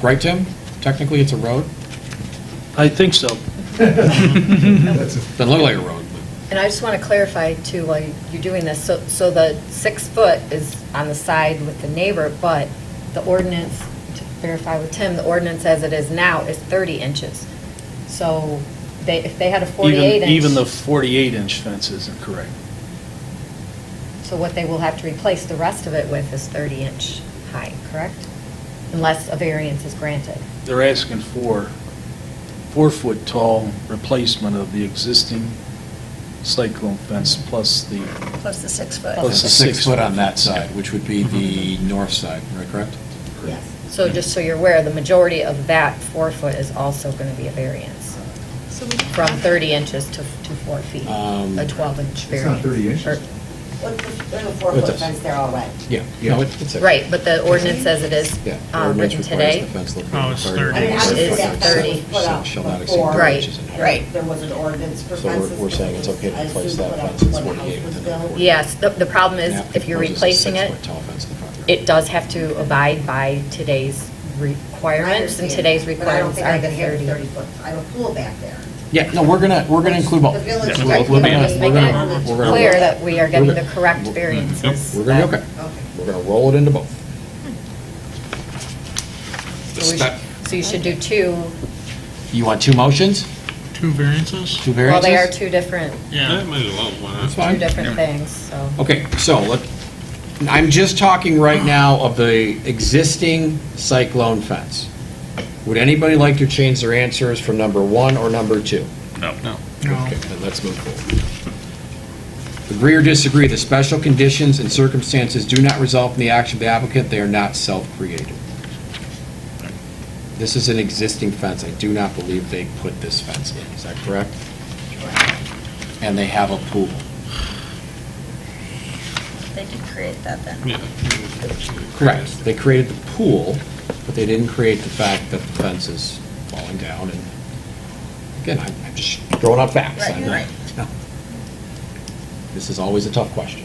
Right, Tim? Technically, it's a road? I think so. Doesn't look like a road. And I just want to clarify too, while you're doing this, so the 6 foot is on the side with the neighbor, but the ordinance, to verify with Tim, the ordinance as it is now is 30 inches. So if they had a 48 inch. Even the 48-inch fence isn't correct. So what they will have to replace the rest of it with is 30 inch high, correct? Unless a variance is granted. They're asking for 4-foot tall replacement of the existing cyclone fence plus the, plus the 6 foot. Plus The the 6 foot on 6 that side, which would be the north side, right, correct? Yes. So just so you're aware, the majority of that 4 foot is also going to be a variance. From 30 inches to 4 feet, a 12-inch variance. It's not 30 inches. There's a What's 4-foot this? fence there already. Yeah. No, it's a... Right, but the ordinance says it is Yeah. the ordinance written requires today. the fence located Oh, it's 30 30. I mean, inches obviously It's that 30. put up Shall not exceed before. 30 Right. inches in height. Right. There was an ordinance for So fences. we're saying it's okay to I replace assume that put up fence that's when the 48 house was within the built. 40. Yes, the problem is, Now if you're proposes a replacing it, 6-foot tall fence in the front yard. it does have to abide by today's requirements, and today's requirements are the 30. 30-foot. I have a pool back there. Yeah, no, we're gonna include both. The village. Yeah, we'll be in it. Just making it We're gonna- clear that we are getting we're the gonna- correct variances. We're gonna be okay. Okay. We're gonna roll it into both. So you should do 2, You want 2 motions? 2 variances? 2 well, variances? they are 2 different, Yeah. Might as well, why not? That's fine. 2 different things, so. Okay, so I'm just talking right now of the existing cyclone fence. Would anybody like to change their answers for number 1 or number 2? No. No. Okay, then let's move forward. Agree or disagree, the special conditions and circumstances do not result from the action of the applicant, they are not self-created. This is an existing fence, I do not believe they put this fence in, is that correct? And they have a pool. They did create that then. Yeah. Correct, they created the pool, but they didn't create the fact that the fence is falling down, and again, I'm just throwing out facts. Right, I'm you're not- right. no. This is always a tough question.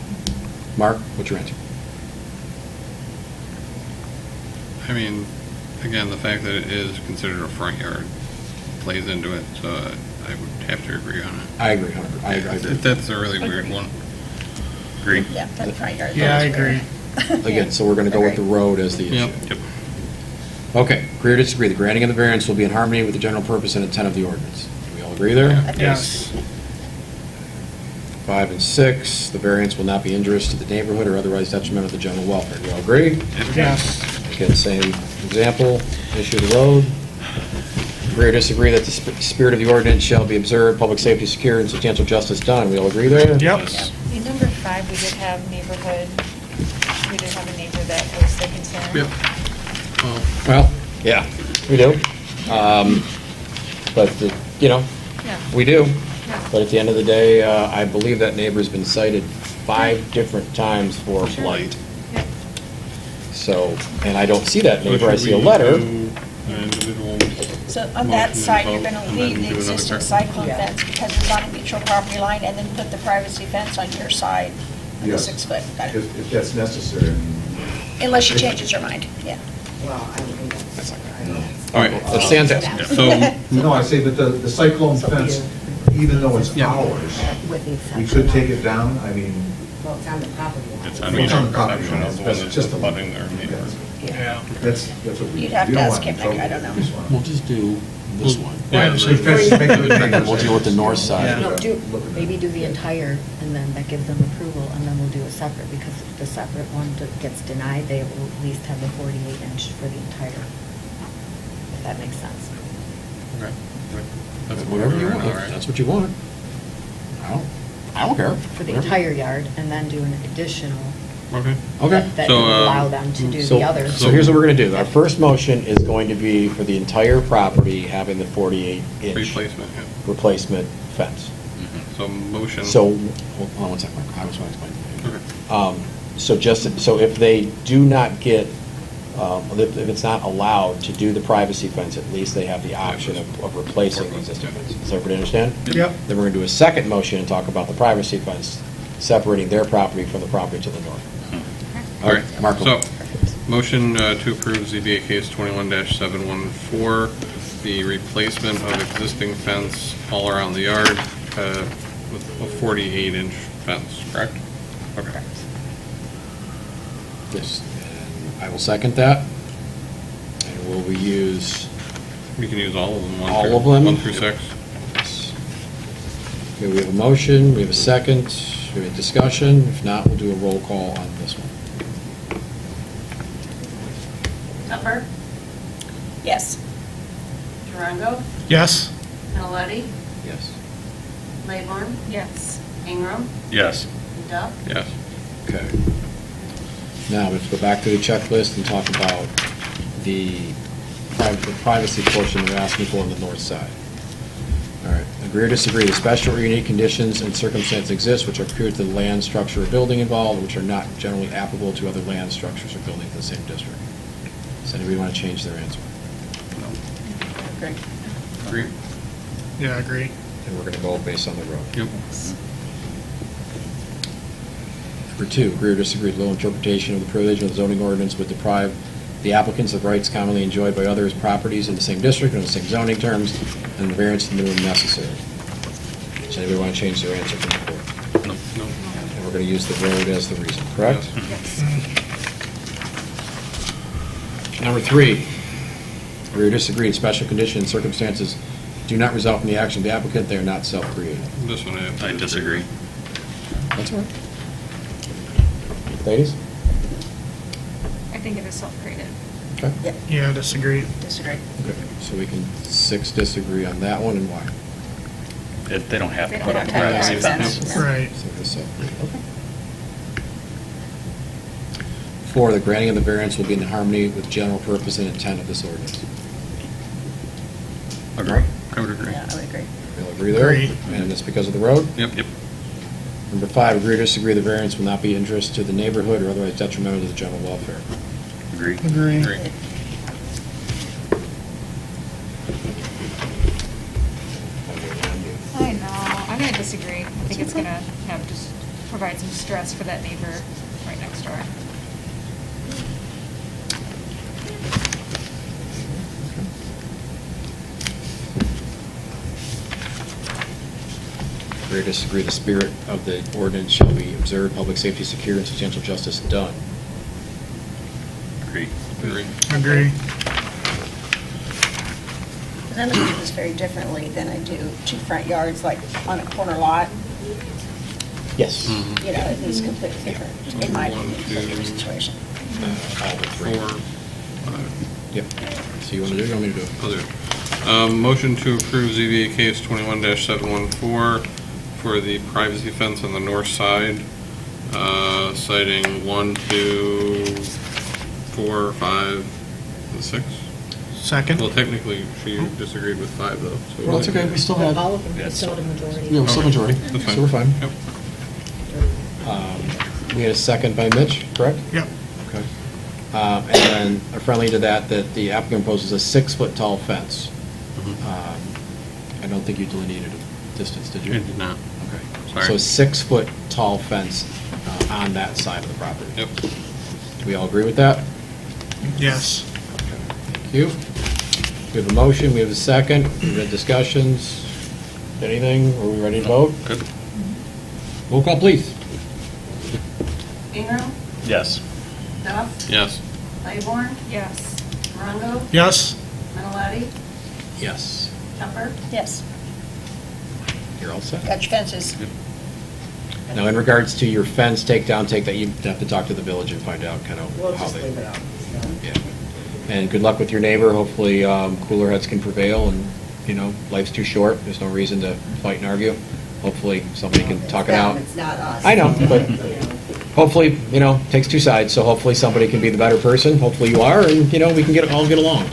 Mark, what's your answer? I mean, again, the fact that it is considered a front yard plays into it, so I would have to agree on it. I agree, Hunter. I agree. That's a really weird one. Agree. Yeah, that front yard. Yeah, I agree. Again, so we're going to go with the road as the issue. Yep. Yep. Okay, agree or disagree? The granting of the variance will be in harmony with the general purpose and intent of the ordinance. Do we all agree there? Yes. 5 and 6, the variance will not be injurious to the neighborhood or otherwise detrimental to the general welfare. Do you all agree? Yes. Again, same example, issue of the road. Agree or disagree that the spirit of the ordinance shall be observed, public safety secured, and substantial justice done. We all agree there? Yep. Yes. In number 5, we did have neighborhood, we did have a neighbor that was the concern. Yep. Well, yeah, we do. But, you know, Yeah. we do. Yeah. But at the end of the day, I believe that neighbor's been cited 5 different times for blight. Yeah. So, and I don't see that So neighbor, I should see a we letter. do an individual So on that motion side, you're vote going to and leave then the do another existing second? cyclone Yeah. fence because it's on a mutual property line, and then put the privacy fence on your side, on the Yes. 6 foot. Got it. If that's necessary. Unless she changes her mind, yeah. All right, so stand there. So, No, I say that the cyclone fence, even though it's Yeah. ours, we could take it down, I mean, Well, it's on the property line. It's on It's on the the property perception line. of the That's one that's just a- abutting their neighbor. Yeah. that's what we. You'd have we to don't ask want him, trouble I don't with know. this one. We'll just do this one. yeah, So fence, make it- And then we'll deal with the north side. Yeah. No, maybe do the entire, and then that gives them approval, and then we'll do a separate, because if the separate one gets denied, they will at least have the 48-inch for the entire, if that makes sense. okay. That's Whatever you all want, right. that's what you want. I don't care. For the Whatever. entire yard, and then do an additional, Okay. Okay. that So, would allow them to do So- the others. So here's what we're gonna do. Our first motion is going to be for the entire property having the 48-inch Replacement, yeah. replacement fence. So motion. So, hold on one second, I was going to explain. Okay. So if they do not get, if it's not allowed to do the privacy fence, at least they have the option of replacing the existing fence. Does everybody understand? Yep. Then we're going to do a second motion and talk about the privacy fence, separating their property from the property to the north. All right, Marco. so, motion to approve ZBA case 21-714, the replacement of existing fence all around the yard with a 48-inch fence, correct? Okay. Yes, and I will second that. And will we use, We can use all of them. All of them? 1 through 6. okay, we have a motion, we have a second, we have a discussion. If not, we'll do a roll call on this one. Upper, Yes. Durango, Yes. Nalletti, Yes. Layborn, Yes. Ingram, Yes. Duff, Yes. Okay. Now, let's go back to the checklist and talk about the privacy portion they're asking for on the north side. All right, agree or disagree, the special or unique conditions and circumstances exist which are peculiar to the land, structure, or building involved, which are not generally applicable to other land, structures, or buildings in the same district. Does anybody want to change their answer? Great. Agree? Yeah, I agree. And we're going to go based on the road. Yep. Number 2, agree or disagree, the low interpretation of the provision of the zoning ordinance would deprive the applicants of rights commonly enjoyed by others' properties in the same district or in the same zoning terms, and the variance is minimum necessary. Does anybody want to change their answer from before? No. And we're going to use the road as the reason, correct? Yes. Number 3, agree or disagree, special conditions and circumstances do not result from the action of the applicant, they are not self-created. This one I have to I disagree. That's all right. Ladies? I think it is self-created. Okay. Yeah, disagree. Disagree. Okay, so we can 6 disagree on that one, and why? They don't have They to don't put up have a to have privacy access. fence. Right. So it's self-created. Okay. 4, the granting of the variance will be in harmony with general purpose and intent of this ordinance. Agree. I would agree. Yeah, I would agree. We'll agree there? Agree. And it's because of the road? Yep. Number 5, agree or disagree, the variance will not be injurious to the neighborhood or otherwise detrimental to the general welfare. Agree. Agree. Agree. I know, I'm gonna disagree. I think it's gonna have, just provide some stress for that neighbor right next door. Agree or disagree, the spirit of the ordinance shall be observed, public safety secure, and substantial justice done. Agree. Agree. And I look at this very differently than I do two front yards, like on a corner lot. Yes. You know, it is completely different, in my opinion, for every situation. All but three. 4, 5. Yep. So you want to do it, or you want me to do it? I'll do it. Motion to approve ZBA case 21-714 for the privacy fence on the north side, citing 1, 2, 4, 5, and 6. Second? Well, technically, she disagreed with 5, though. So Well, it's okay, we still have, All of them, it's still the majority. we have still majority, That's fine. so we're fine. Yep. We had a second by Mitch, correct? Yep. Okay. And then friendly to that the applicant proposes a 6-foot tall fence. I don't think you delineated a distance, did you? I did not. Okay. Sorry. So 6-foot tall fence on that side of the property. Yep. Do we all agree with that? Yes. Thank you. We have a motion, we have a second, we've had discussions. Anything? Are we ready to vote? Good. Roll call, please. Ingram, Yes. Duff, Yes. Claiborne, Yes. Durango, Yes? Minoletti, Yes. Tupper. Yes, You're all set? got your fences. Now, in regards to your fence takedown, you have to talk to the village and find out kind of We'll how just they. leave it out. Yeah. And good luck with your neighbor. Hopefully, cooler heads can prevail and, life's too short. There's no reason to fight and argue. Hopefully, somebody can talk it out. It's not us. I know, but hopefully, takes two sides, so hopefully somebody can be the better person. Hopefully you are, and, we can all get along.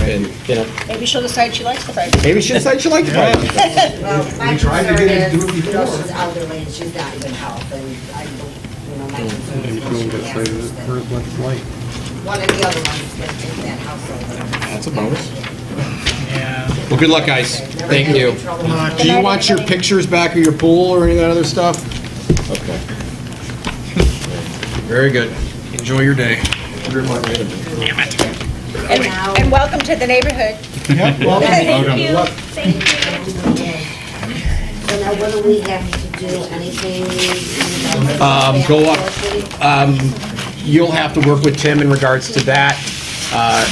And, Maybe she'll decide she likes the privacy. maybe she decides she likes the privacy. Well, my tried to concern get her to is, do it you know, before. she's elderly and she's not even health, and I, my concern is when she passes, that one of the other ones that in that household. That's a bonus. Yeah. Well, good luck, guys. Thank you. Much. Do you want your pictures back of your pool or any of that other stuff? Okay. Very good. Enjoy your day. And welcome to the neighborhood. Yep, well, Thank you. Thank you. So now what do we have to do, anything? Go up. You'll have to work with Tim in regards to that.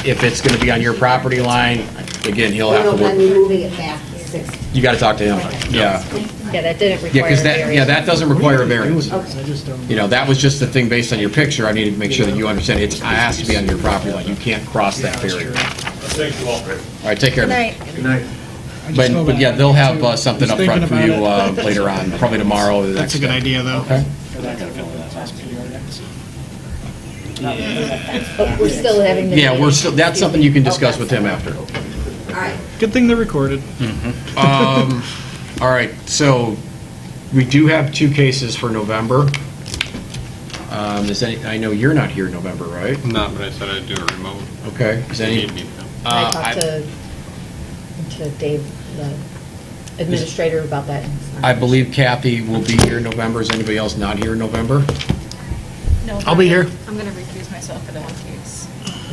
If it's going to be on your property line, again, he'll have to No, I'm work. moving it back 6. You got to talk to him. Yeah. Yeah, that didn't Yeah, require because a that, variance. that doesn't require a variance. I just don't. That was just the thing based on your picture. I need to make sure that you understand it has to be on your property line. You can't cross that barrier. All right, take care. Good night. Good night. But yeah, they'll have something up front for you later on, probably tomorrow or the That's next a good day. idea, though. Okay? But we're still having the. Yeah, meeting. that's something you can discuss with him after. All right. Good thing they're recorded. All right, so we do have 2 cases for November. I know you're not here in November, right? Not, but I said I'd do a remote. Okay. Is any? Need me to. I talked to Dave, the administrator, about that. I believe Kathy will be here in November. Is anybody else not here in November? No. I'll be here. I'm going to recuse myself for that one case.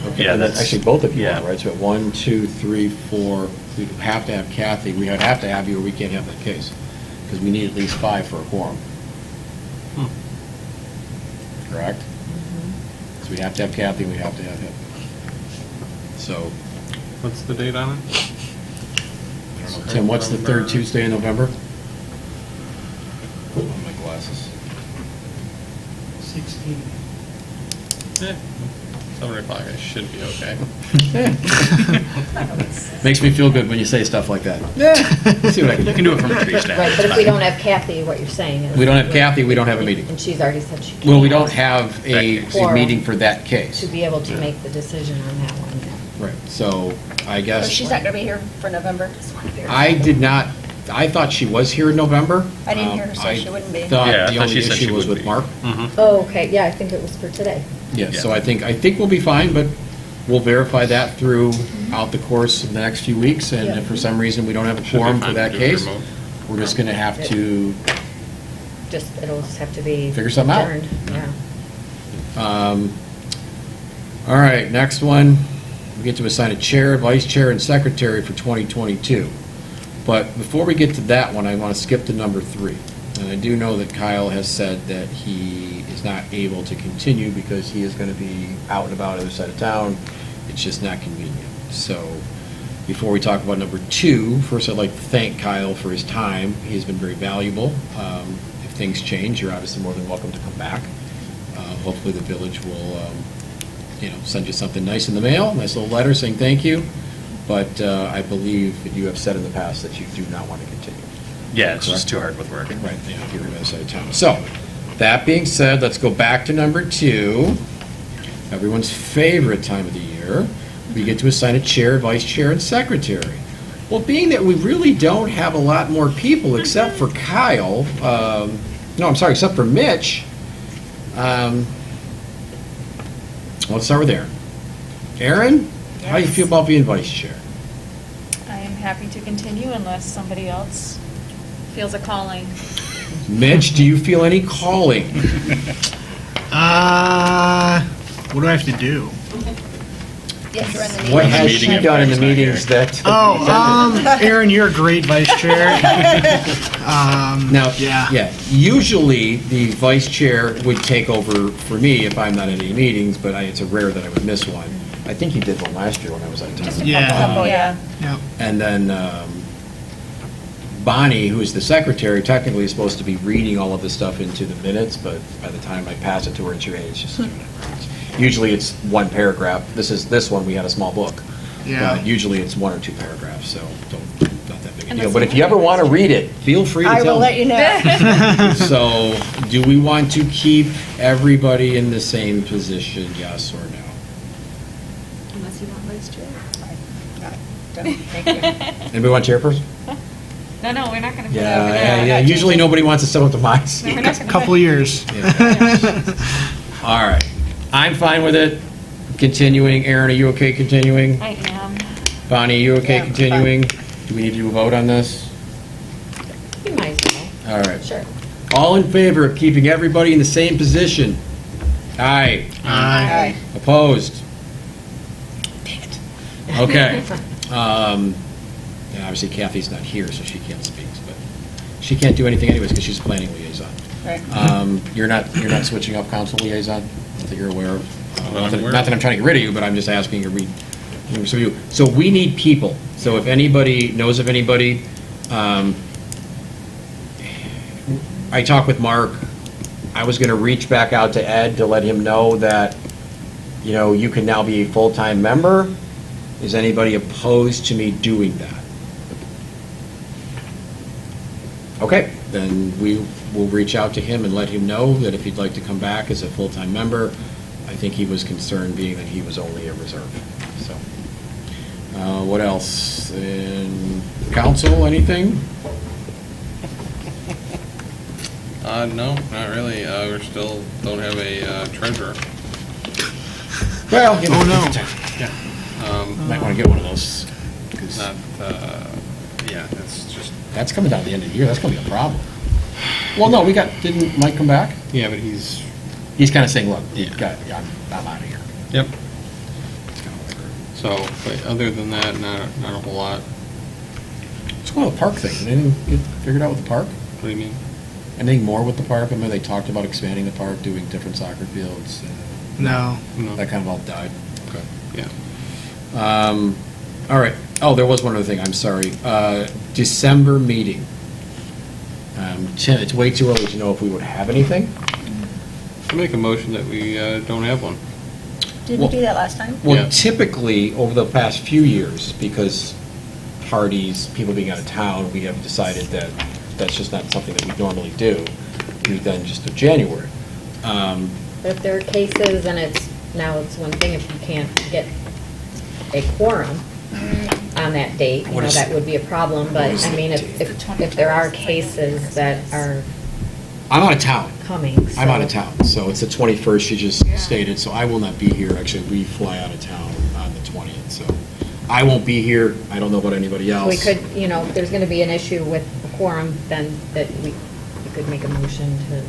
Okay, Yeah, and that's- actually both of you yeah. are, right? So at 1, 2, 3, 4, we have to have Kathy. We would have to have you or we can't have that case. Because we need at least 5 for a quorum. Correct? So we have to have Kathy, we have to have him. So, What's the date on it? I don't know, Tim, what's the 3rd Tuesday in November? Oh, my glasses. 16. 7 o'clock, I should be okay. Makes me feel good when you say stuff like that. See what I can do. You can do it from a tree stand. Right, but it's if we fine. don't have Kathy, what you're saying is. We don't have Kathy, we don't have a meeting. And she's already said she can't. Well, we don't have a Quorum. meeting for that case. To be able to make the decision on that one, yeah. Right, so I So guess, she's not going to be here for November? I did not, I thought she was here in November. I didn't hear her say she wouldn't be. I thought Yeah, I the thought only she said she issue was would with be. Mark. Oh, okay, yeah, I think it was for today. Yeah, so Yeah. I think we'll be fine, but we'll verify that throughout the course of the next few weeks, and Yeah. if for some reason we don't have a Should be quorum fine for to that do case, remote. we're just gonna have to, It'll just have to be. Figure something out. adjourned, Yeah. all right, next one, we get to assign a chair, vice chair, and secretary for 2022. But before we get to that one, I want to skip to number 3. And I do know that Kyle has said that he is not able to continue because he is going to be out and about on the other side of town. It's just not convenient. So before we talk about number 2, first I'd like to thank Kyle for his time. He's been very valuable. If things change, you're obviously more than welcome to come back. Hopefully the village will, send you something nice in the mail, a nice little letter saying thank you. But I believe that you have said in the past that you do not want to continue. Yeah, it's just too hard with work. Right, yeah, you're on the other side of town. So, that being said, let's go back to number 2. Everyone's favorite time of the year. We get to assign a chair, vice chair, and secretary. Well, being that we really don't have a lot more people except for Kyle, except for Mitch, let's start with Aaron. Aaron, how do you feel about being vice chair? I am happy to continue unless somebody else feels a calling. Mitch, do you feel any calling? What do I have to do? What has she done in the meetings that? Aaron, you're a great vice chair. Now, usually the vice chair would take over for me if I'm not at any meetings, but it's rare that I would miss one. I think you did one last year when I was out of town. Yeah. And then Bonnie, who is the secretary, technically is supposed to be reading all of this stuff into the minutes, but by the time I pass it to her and it's just doing it. Usually it's one paragraph. This one, we had a small book. Yeah. But usually it's 1 or 2 paragraphs, so not that big a deal. But if you ever want to read it, feel free to tell me. I will let you know. So, do we want to keep everybody in the same position, yes or no? Unless you want vice chair. Thank you. Anybody want chairperson? No, we're not going to put Yeah. Usually nobody wants to sit with the mics. No, we're not gonna Couple of years. All right. I'm fine with it. Continuing. Aaron, are you okay continuing? I am. Bonnie, are you okay Yeah, continuing? Do we need to do a vote on this? You might as well. All right. Sure. All in favor of keeping everybody in the same position? Aye. Aye. Opposed? Dang it. Okay. And obviously Kathy's not here, so she can't speak, but she can't do anything anyways because she's planning liaison. Right. You're not switching up council liaison that you're aware of? Well, I'm aware. Not that I'm trying to get rid of you, but I'm just asking you to read. So we need people. So if anybody knows of anybody, I talked with Mark. I was going to reach back out to Ed to let him know that, you can now be a full-time member. Is anybody opposed to me doing that? Okay, then we will reach out to him and let him know that if he'd like to come back as a full-time member. I think he was concerned being that he was only a reserve. So, what else? In council, anything? No, not really. We still don't have a treasurer. Well, Yeah. might want to get one of those. Not, it's just. That's coming down to the end of the year. That's going to be a problem. Well, no, didn't Mike come back? Yeah, but he's. He's kind of saying, look, Yeah. I'm out of here. Yep. So, but other than that, not a whole lot. What's going on with the park thing? Did anything get figured out with the park? What do you mean? Anything more with the park? I mean, they talked about expanding the park, doing different soccer fields. No. That kind of all died. Okay. Yeah. All right. Oh, there was one other thing. I'm sorry. December meeting. Tim, it's way too early to know if we would have anything. I make a motion that we don't have one. Did we do that last time? Well, Yeah. typically, over the past few years, because parties, people being out of town, we have decided that that's just not something that we normally do. We then just do January. But if there are cases, and it's one thing if you can't get a quorum on that date, that would be a problem, but, I mean, if there are cases that are I'm out of town. coming. I'm so- out of town, so it's the 21st, you just stated, so I will not be here. Actually, we fly out of town on the 20th, so I won't be here. I don't know about anybody else. We could, if there's going to be an issue with the quorum, then that we could make a motion to.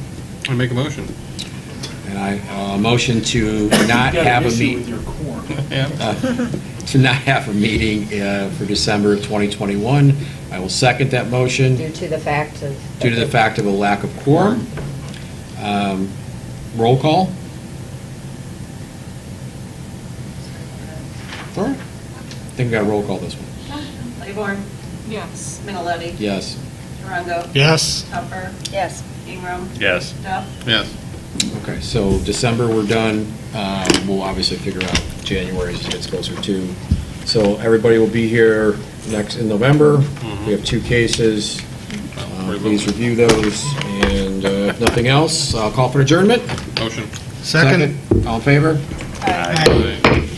I make a motion. And I, motion to not Got an have a issue with meeting, your quorum. to not have a meeting for December of 2021. I will second that motion Due to the fact of. due to the fact of a lack of quorum. Roll call? All right. I think we got a roll call this one. Claiborne, Yes. Miniletti, Yes. Durango, Yes. Hopper, Yes. Ingram, Yes. Duff. Yes. Okay, so December, we're done. We'll obviously figure out January as it gets closer to. So everybody will be here in November. We have 2 cases. Please review those. And if nothing else, I'll call for adjournment. Motion. Second. All in favor? Aye.